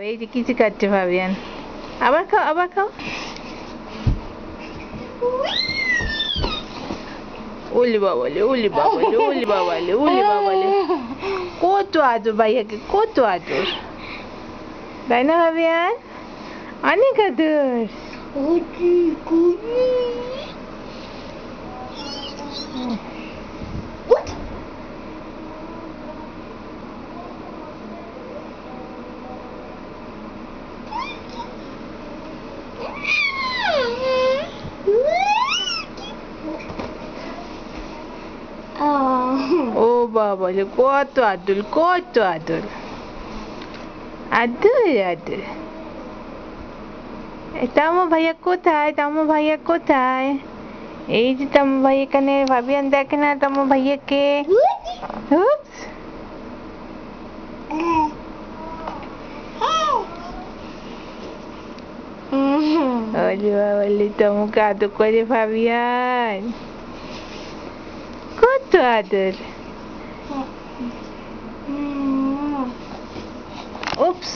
এই যে কিছু খাচ্ছে ভাবিয়ান। আবার খাও, আবার খাও। ওলি বাবালে, ওলি বাবালে, ওলি বাবালে, ওলি বাবালে। কত আদর ভাইয়াকে, কত আদর। তাই না ভাবিয়ান? অনেক আদর। ও বাবালে, কত আদর, কত আদর। আদর আদর। তামো ভাইয়া কোথায়? তামো ভাইয়া কোথায়? এই যে তামো ভাই এখানে। ভাবিয়ান দেখে না তামো ভাইয়াকে। Oops. ওলি বাবালে, তামোকে আদর করে ভাবিয়ান। কত আদর।